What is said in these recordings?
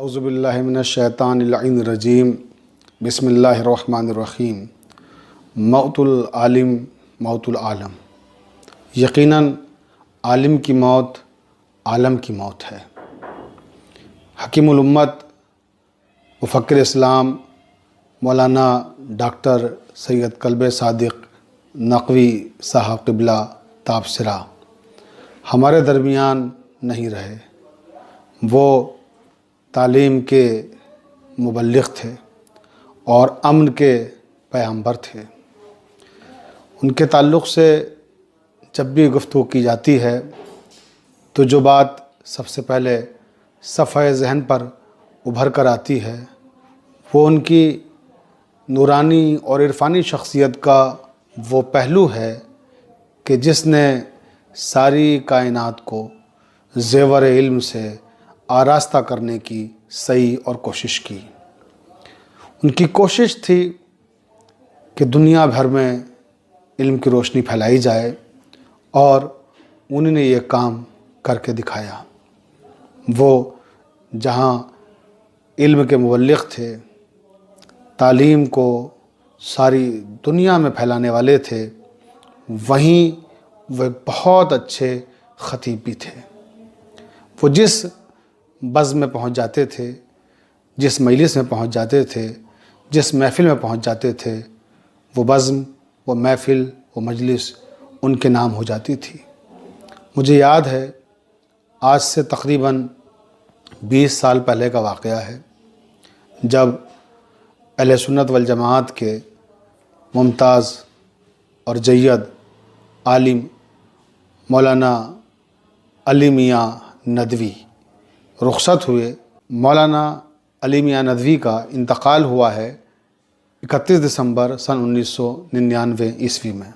اعوذ باللہ من الشیطان اللعین الرجیم بسم اللہ الرحمن الرحیم موت العالم موت العالم۔ یقیناً عالم کی موت عالم کی موت ہے۔ حکیم الامت مفکر اسلام مولانا ڈاکٹر سید کلب صادق نقوی صاحب قبلہ تابصرہ ہمارے درمیان نہیں رہے۔ وہ تعلیم کے مبلغ تھے اور امن کے پیغمبر تھے۔ ان کے تعلق سے جب بھی گفتگو کی جاتی ہے تو جو بات سب سے پہلے صفحہ ذہن پر ابھر کر آتی ہے وہ ان کی نورانی اور عرفانی شخصیت کا وہ پہلو ہے کہ جس نے ساری کائنات کو زیور علم سے آراستہ کرنے کی سعی اور کوشش کی۔ ان کی کوشش تھی کہ دنیا بھر میں علم کی روشنی پھیلائی جائے اور انہوں نے یہ کام کر کے دکھایا۔ وہ جہاں علم کے مبلغ تھے، تعلیم کو ساری دنیا میں پھیلانے والے تھے، وہیں وہ ایک بہت اچھے خطیب بھی تھے۔ وہ جس بزم میں پہنچ جاتے تھے، جس مجلس میں پہنچ جاتے تھے، جس محفل میں پہنچ جاتے تھے، وہ بزم، وہ محفل، وہ مجلس ان کے نام ہو جاتی تھی۔ مجھے یاد ہے آج سے تقریباً 20 سال پہلے کا واقعہ ہے، جب اہل سنت والجماعت کے ممتاز اور جید عالم مولانا علی میاں ندوی رخصت ہوئے۔ مولانا علی میاں ندوی کا انتقال ہوا ہے 31 دسمبر سن 1999 عیسوی میں،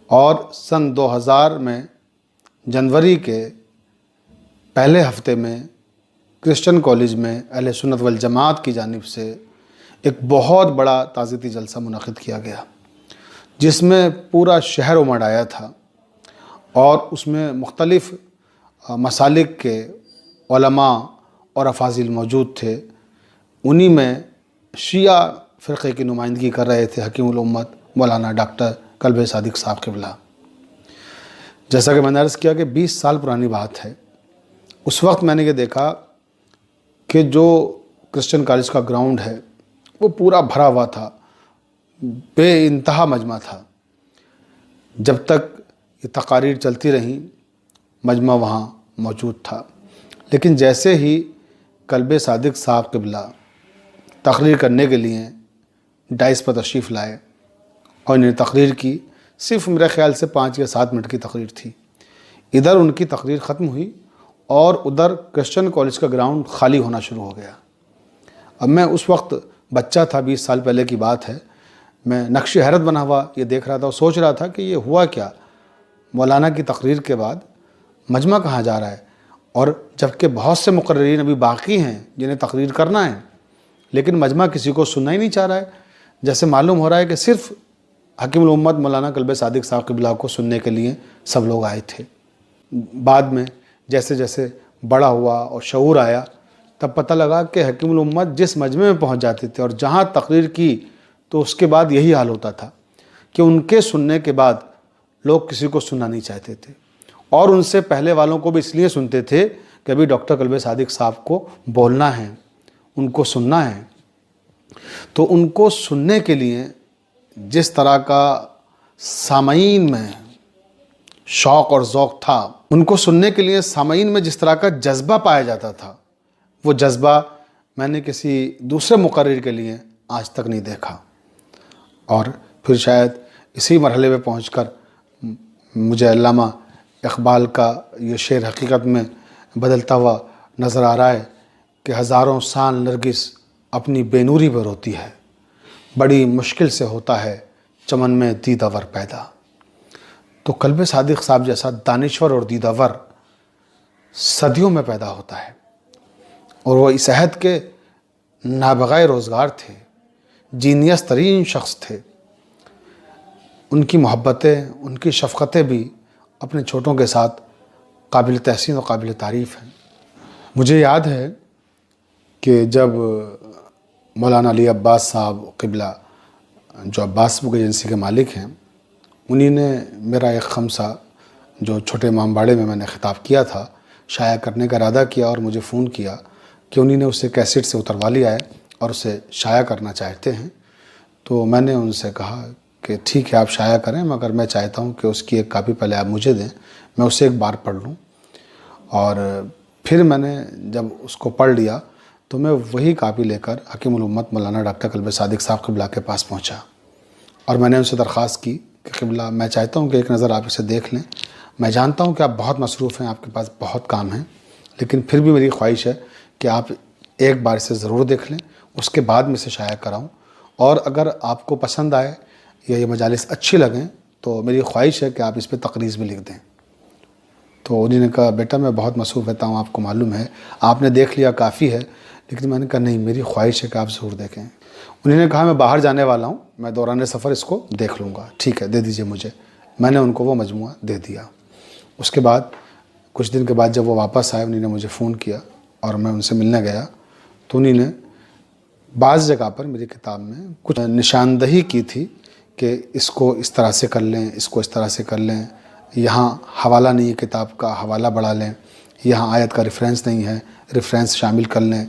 اور سن 2000 میں جنوری کے پہلے ہفتے میں کرسچن کالج میں اہل سنت والجماعت کی جانب سے ایک بہت بڑا تعزیتی جلسہ منعقد کیا گیا، جس میں پورا شہر امڑ آیا تھا، اور اس میں مختلف مسالک کے علماء اور افاضل موجود تھے۔ انہی میں شیعہ فرقے کی نمائندگی کر رہے تھے حکیم الامت مولانا ڈاکٹر کلب صادق صاحب قبلہ۔ جیسا کہ میں نے عرض کیا کہ 20 سال پرانی بات ہے۔ اس وقت میں نے یہ دیکھا کہ جو کرسچن کالج کا گراؤنڈ ہے وہ پورا بھرا ہوا تھا، بے انتہا مجمع تھا۔ جب تک یہ تقاریر چلتی رہیں مجمع وہاں موجود تھا، لیکن جیسے ہی کلب صادق صاحب قبلہ تقریر کرنے کے لیے ڈائس پر تشریف لائے اور انہیں تقریر کی، صرف میرے خیال سے 5 یا 7 منٹ کی تقریر تھی۔ ادھر ان کی تقریر ختم ہوئی اور ادھر کرسچن کالج کا گراؤنڈ خالی ہونا شروع ہو گیا۔ اب میں اس وقت بچہ تھا، 20 سال پہلے کی بات ہے، میں نقش حیرت بنا ہوا یہ دیکھ رہا تھا اور سوچ رہا تھا کہ یہ ہوا کیا؟ مولانا کی تقریر کے بعد مجمع کہاں جا رہا ہے؟ اور جبکہ بہت سے مقررین ابھی باقی ہیں جنہیں تقریر کرنا ہے، لیکن مجمع کسی کو سننا ہی نہیں چاہ رہا ہے۔ جیسے معلوم ہو رہا ہے کہ صرف حکیم الامت مولانا کلب صادق صاحب قبلہ کو سننے کے لیے سب لوگ آئے تھے۔ بعد میں جیسے جیسے بڑا ہوا اور شعور آیا، تب پتہ لگا کہ حکیم الامت جس مجمع میں پہنچ جاتے تھے اور جہاں تقریر کی تو اس کے بعد یہی حال ہوتا تھا کہ ان کے سننے کے بعد لوگ کسی کو سننا نہیں چاہتے تھے، اور ان سے پہلے والوں کو بھی اس لیے سنتے تھے کہ ابھی ڈاکٹر کلب صادق صاحب کو بولنا ہے، ان کو سننا ہے۔ تو ان کو سننے کے لیے جس طرح کا سامعین میں شوق اور ذوق تھا، ان کو سننے کے لیے سامعین میں جس طرح کا جذبہ پایا جاتا تھا، وہ جذبہ میں نے کسی دوسرے مقرر کے لیے آج تک نہیں دیکھا۔ اور پھر شاید اسی مرحلے پہ پہنچ کر مجھے علامہ اقبال کا یہ شعر حقیقت میں بدلتا ہوا نظر آ رہا ہے کہ ہزاروں سال نرگس اپنی بے نوری پہ روتی ہے، بڑی مشکل سے ہوتا ہے چمن میں دیدہ ور پیدا۔ تو کلب صادق صاحب جیسا دانشور اور دیدہ ور صدیوں میں پیدا ہوتا ہے، اور وہ اس عہد کے نابغہ روزگار تھے، جینیس ترین شخص تھے۔ ان کی محبتیں، ان کی شفقتیں بھی اپنے چھوٹوں کے ساتھ قابل تحسین و قابل تعریف ہیں۔ مجھے یاد ہے کہ جب مولانا علی عباس صاحب قبلہ جو عباس بک ایجنسی کے مالک ہیں، انہی نے میرا ایک خمسہ جو چھوٹے امام باڑے میں نے خطاب کیا تھا شائع کرنے کا ارادہ کیا، اور مجھے فون کیا کہ انہی نے اسے کیسٹ سے اتروا لیا ہے اور اسے شائع کرنا چاہتے ہیں۔ تو میں نے ان سے کہا کہ ٹھیک ہے آپ شائع کریں، مگر میں چاہتا ہوں کہ اس کی ایک کاپی پہلے آپ مجھے دیں، میں اسے ایک بار پڑھ لوں۔ اور پھر میں نے جب اس کو پڑھ لیا تو میں وہی کاپی لے کر حکیم الامت مولانا ڈاکٹر قلب صادق صاحب قبلہ کے پاس پہنچا، اور میں نے ان سے درخواست کی کہ قبلہ میں چاہتا ہوں کہ ایک نظر آپ اسے دیکھ لیں۔ میں جانتا ہوں کہ آپ بہت مصروف ہیں، آپ کے پاس بہت کام ہیں، لیکن پھر بھی میری خواہش ہے کہ آپ ایک بار اسے ضرور دیکھ لیں، اس کے بعد میں اسے شائع کراؤں، اور اگر آپ کو پسند آئے یا یہ مجالس اچھی لگیں تو میری خواہش ہے کہ آپ اس پہ تقریض بھی لکھ دیں۔ تو انہوں نے کہا بیٹا میں بہت مصروف رہتا ہوں، آپ کو معلوم ہے، آپ نے دیکھ لیا کافی ہے، لیکن میں نے کہا نہیں میری خواہش ہے کہ آپ ضرور دیکھیں۔ انہوں نے کہا میں باہر جانے والا ہوں، میں دوران سفر اس کو دیکھ لوں گا، ٹھیک ہے دے دیجئے مجھے۔ میں نے ان کو وہ مجموعہ دے دیا۔ اس کے بعد کچھ دن کے بعد جب وہ واپس آئے، انہوں نے مجھے فون کیا اور میں ان سے ملنے گیا، تو انہوں نے بعض جگہ پر میری کتاب میں کچھ نشاندہی کی تھی کہ اس کو اس طرح سے کر لیں، اس کو اس طرح سے کر لیں، یہاں حوالہ نہیں ہے کتاب کا، حوالہ بڑھا لیں، یہاں آیت کا ریفرنس نہیں ہے، ریفرنس شامل کر لیں۔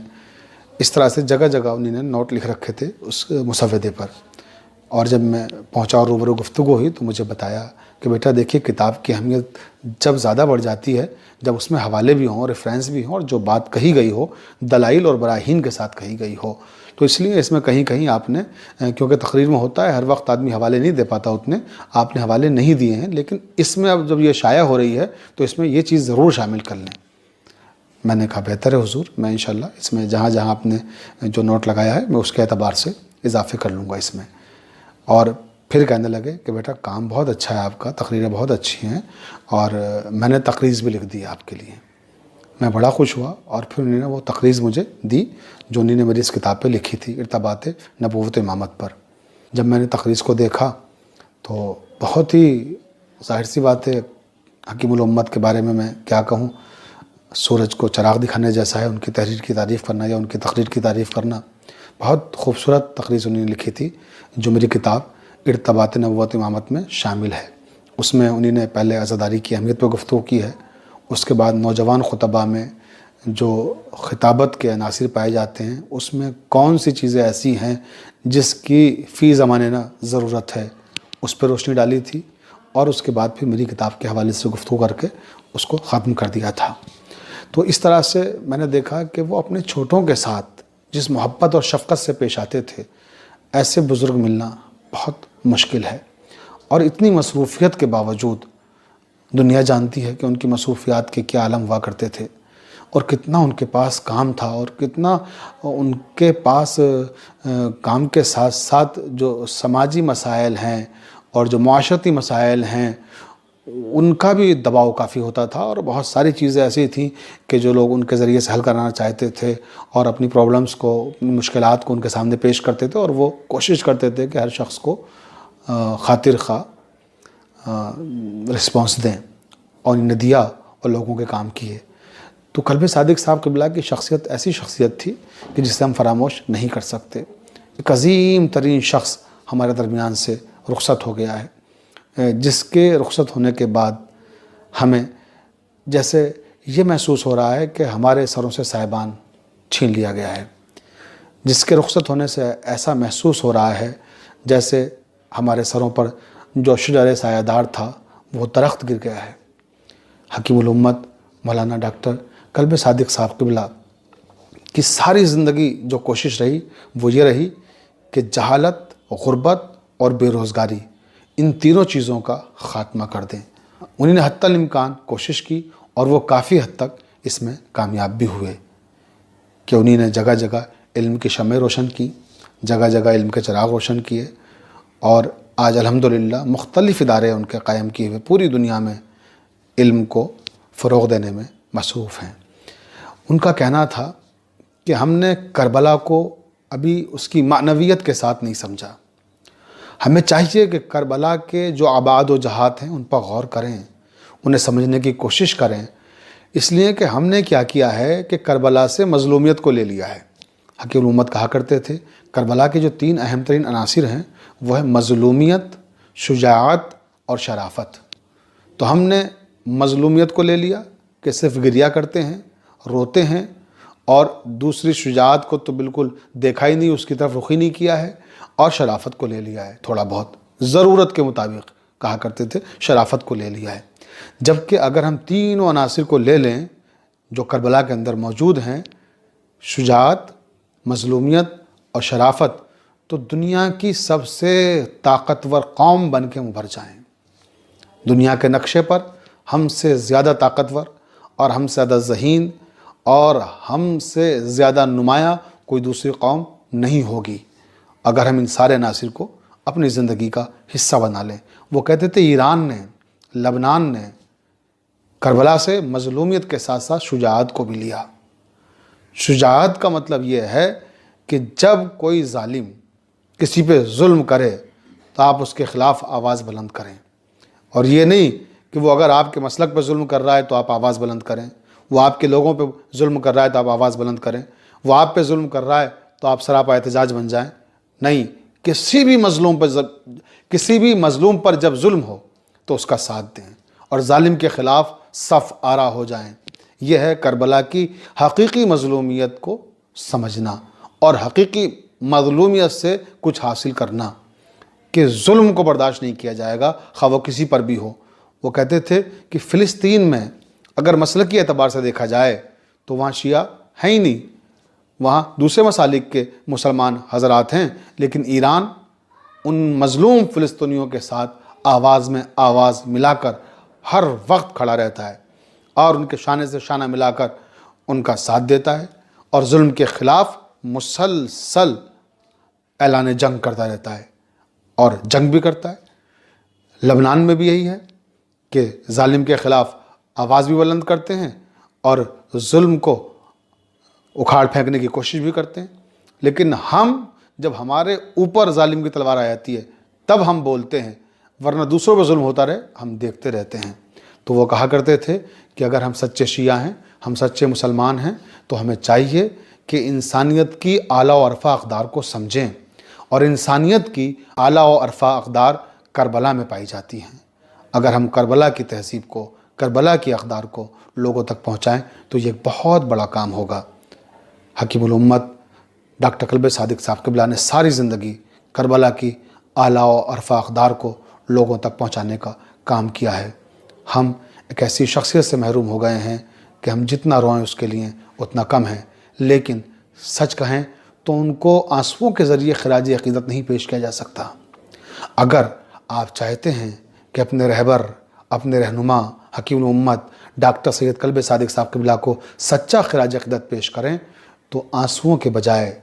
اس طرح سے جگہ جگہ انہوں نے نوٹ لکھ رکھے تھے اس مسودے پر۔ اور جب میں پہنچا اور روبرو گفتگو ہوئی تو مجھے بتایا کہ بیٹا دیکھیے کتاب کی اہمیت جب زیادہ بڑھ جاتی ہے جب اس میں حوالے بھی ہوں، ریفرنس بھی ہوں، اور جو بات کہی گئی ہو دلائل اور براہین کے ساتھ کہی گئی ہو۔ تو اس لیے اس میں کہیں کہیں آپ نے، کیونکہ تقریر میں ہوتا ہے ہر وقت آدمی حوالے نہیں دے پاتا اتنے، آپ نے حوالے نہیں دیے ہیں، لیکن اس میں اب جب یہ شائع ہو رہی ہے تو اس میں یہ چیز ضرور شامل کر لیں۔ میں نے کہا بہتر ہے حضور، میں انشاءاللہ اس میں جہاں جہاں آپ نے جو نوٹ لگایا ہے میں اس کے اعتبار سے اضافے کر لوں گا اس میں۔ اور پھر کہنے لگے کہ بیٹا کام بہت اچھا ہے آپ کا، تقریریں بہت اچھی ہیں، اور میں نے تقریض بھی لکھ دی ہے آپ کے لیے۔ میں بڑا خوش ہوا، اور پھر انہوں نے وہ تقریض مجھے دی جو انہوں نے میری اس کتاب پہ لکھی تھی، ارتباط نبوت امامت پر۔ جب میں نے تقریض کو دیکھا تو بہت ہی ظاہر سی بات ہے، حکیم الامت کے بارے میں کیا کہوں، سورج کو چراغ دکھانے جیسا ہے ان کی تحریر کی تعریف کرنا یا ان کی تقریر کی تعریف کرنا۔ بہت خوبصورت تقریر انہوں نے لکھی تھی جو میری کتاب ارتباط نبوت امامت میں شامل ہے۔ اس میں انہوں نے پہلے عزاداری کی اہمیت پہ گفتگو کی ہے، اس کے بعد نوجوان خطباء میں جو خطابت کے عناصر پائے جاتے ہیں اس میں کون سی چیزیں ایسی ہیں جس کی فی زمانہ ضرورت ہے اس پہ روشنی ڈالی تھی، اور اس کے بعد پھر میری کتاب کے حوالے سے گفتگو کر کے اس کو ختم کر دیا تھا۔ تو اس طرح سے میں نے دیکھا کہ وہ اپنے چھوٹوں کے ساتھ جس محبت اور شفقت سے پیش آتے تھے، ایسے بزرگ ملنا بہت مشکل ہے۔ اور اتنی مصروفیت کے باوجود دنیا جانتی ہے کہ ان کی مصروفیات کے کیا عالم ہوا کرتے تھے، اور کتنا ان کے پاس کام تھا، اور کتنا ان کے پاس کام کے ساتھ ساتھ جو سماجی مسائل ہیں اور جو معاشرتی مسائل ہیں ان کا بھی دباؤ کافی ہوتا تھا، اور بہت ساری چیزیں ایسی تھیں کہ جو لوگ ان کے ذریعے سے حل کرنا چاہتے تھے، اور اپنی پرابلمز کو، اپنی مشکلات کو ان کے سامنے پیش کرتے تھے، اور وہ کوشش کرتے تھے کہ ہر شخص کو خاطر خواہ رسپانس دیں، اور انہیں دیا اور لوگوں کے کام کیے۔ تو قلب صادق صاحب قبلہ کی شخصیت ایسی شخصیت تھی کہ جسے ہم فراموش نہیں کر سکتے۔ ایک عظیم ترین شخص ہمارے درمیان سے رخصت ہو گیا ہے، جس کے رخصت ہونے کے بعد ہمیں جیسے یہ محسوس ہو رہا ہے کہ ہمارے سروں سے سائبان چھین لیا گیا ہے، جس کے رخصت ہونے سے ایسا محسوس ہو رہا ہے جیسے ہمارے سروں پر جو شجر سایہ دار تھا وہ درخت گر گیا ہے۔ حکیم الامت مولانا ڈاکٹر قلب صادق صاحب قبلہ کی ساری زندگی جو کوشش رہی وہ یہ رہی کہ جہالت، غربت اور بے روزگاری ان تینوں چیزوں کا خاتمہ کر دیں۔ انہوں نے حتی الامکان کوشش کی، اور وہ کافی حد تک اس میں کامیاب بھی ہوئے کہ انہوں نے جگہ جگہ علم کی شمع روشن کی، جگہ جگہ علم کے چراغ روشن کیے، اور آج الحمدللہ مختلف ادارے ان کے قائم کیے ہوئے پوری دنیا میں علم کو فروغ دینے میں مصروف ہیں۔ ان کا کہنا تھا کہ ہم نے کربلا کو ابھی اس کی معنویت کے ساتھ نہیں سمجھا، ہمیں چاہیے کہ کربلا کے جو آباد و جہات ہیں ان پر غور کریں، انہیں سمجھنے کی کوشش کریں، اس لیے کہ ہم نے کیا کیا ہے کہ کربلا سے مظلومیت کو لے لیا ہے، حکیم الامت کہا کرتے تھے کربلا کے جو 3 اہم ترین عناصر ہیں وہ ہے مظلومیت، شجاعت اور شرافت۔ تو ہم نے مظلومیت کو لے لیا کہ صرف گریہ کرتے ہیں، روتے ہیں، اور دوسری شجاعت کو تو بالکل دیکھا ہی نہیں، اس کی طرف رخ ہی نہیں کیا ہے، اور شرافت کو لے لیا ہے، تھوڑا بہت ضرورت کے مطابق کہا کرتے تھے شرافت کو لے لیا ہے۔ جبکہ اگر ہم تینوں عناصر کو لے لیں جو کربلا کے اندر موجود ہیں، شجاعت، مظلومیت اور شرافت، تو دنیا کی سب سے طاقتور قوم بن کے ابھر جائیں۔ دنیا کے نقشے پر ہم سے زیادہ طاقتور اور ہم سے زیادہ ذہین اور ہم سے زیادہ نمایاں کوئی دوسری قوم نہیں ہوگی اگر ہم ان سارے عناصر کو اپنی زندگی کا حصہ بنا لیں۔ وہ کہتے تھے ایران نے، لبنان نے کربلا سے مظلومیت کے ساتھ ساتھ شجاعت کو بھی لیا۔ شجاعت کا مطلب یہ ہے کہ جب کوئی ظالم کسی پہ ظلم کرے تو آپ اس کے خلاف آواز بلند کریں، اور یہ نہیں کہ وہ اگر آپ کے مسلک پہ ظلم کر رہا ہے تو آپ آواز بلند کریں، وہ آپ کے لوگوں پہ ظلم کر رہا ہے تو آپ آواز بلند کریں، وہ آپ پہ ظلم کر رہا ہے تو آپ سراپا احتجاج بن جائیں۔ نہیں، کسی بھی مظلوم پر جب ظلم ہو تو اس کا ساتھ دیں اور ظالم کے خلاف صف آرا ہو جائیں۔ یہ ہے کربلا کی حقیقی مظلومیت کو سمجھنا اور حقیقی مظلومیت سے کچھ حاصل کرنا، کہ ظلم کو برداشت نہیں کیا جائے گا خواہ وہ کسی پر بھی ہو۔ وہ کہتے تھے کہ فلسطین میں اگر مسلکی اعتبار سے دیکھا جائے تو وہاں شیعہ ہیں ہی نہیں، وہاں دوسرے مسالک کے مسلمان حضرات ہیں، لیکن ایران ان مظلوم فلسطینیوں کے ساتھ آواز میں آواز ملا کر ہر وقت کھڑا رہتا ہے اور ان کے شانے سے شانہ ملا کر ان کا ساتھ دیتا ہے اور ظلم کے خلاف مسلسل اعلان جنگ کرتا رہتا ہے اور جنگ بھی کرتا ہے۔ لبنان میں بھی یہی ہے کہ ظالم کے خلاف آواز بھی بلند کرتے ہیں اور ظلم کو اکھاڑ پھینکنے کی کوشش بھی کرتے ہیں، لیکن ہم جب ہمارے اوپر ظالم کی تلوار آ جاتی ہے تب ہم بولتے ہیں، ورنہ دوسروں پہ ظلم ہوتا رہے ہم دیکھتے رہتے ہیں۔ تو وہ کہا کرتے تھے کہ اگر ہم سچے شیعہ ہیں، ہم سچے مسلمان ہیں، تو ہمیں چاہیے کہ انسانیت کی اعلیٰ و عرفہ اقدار کو سمجھیں، اور انسانیت کی اعلیٰ و عرفہ اقدار کربلا میں پائی جاتی ہیں۔ اگر ہم کربلا کی تہذیب کو، کربلا کی اقدار کو لوگوں تک پہنچائیں تو یہ ایک بہت بڑا کام ہوگا۔ حکیم الامت ڈاکٹر قلب صادق صاحب قبلہ نے ساری زندگی کربلا کی اعلیٰ و عرفہ اقدار کو لوگوں تک پہنچانے کا کام کیا ہے۔ ہم ایک ایسی شخصیت سے محروم ہو گئے ہیں کہ ہم جتنا روئیں اس کے لیے اتنا کم ہے، لیکن سچ کہیں تو ان کو آنسوؤں کے ذریعے خراج عقیدت نہیں پیش کیا جا سکتا۔ اگر آپ چاہتے ہیں کہ اپنے رہبر، اپنے رہنما حکیم الامت ڈاکٹر سید قلب صادق صاحب قبلہ کو سچا خراج عقیدت پیش کریں تو آنسوؤں کے بجائے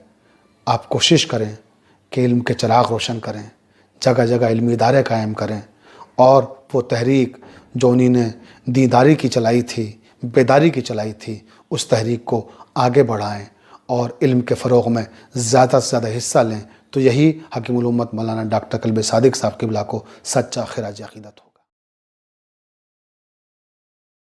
آپ کوشش کریں کہ علم کے چراغ روشن کریں، جگہ جگہ علمی ادارے قائم کریں، اور وہ تحریک جو انہی نے دینداری کی چلائی تھی، بیداری کی چلائی تھی، اس تحریک کو آگے بڑھائیں اور علم کے فروغ میں زیادہ سے زیادہ حصہ لیں، تو یہی حکیم الامت مولانا ڈاکٹر قلب صادق صاحب قبلہ کو سچا خراج عقیدت ہو۔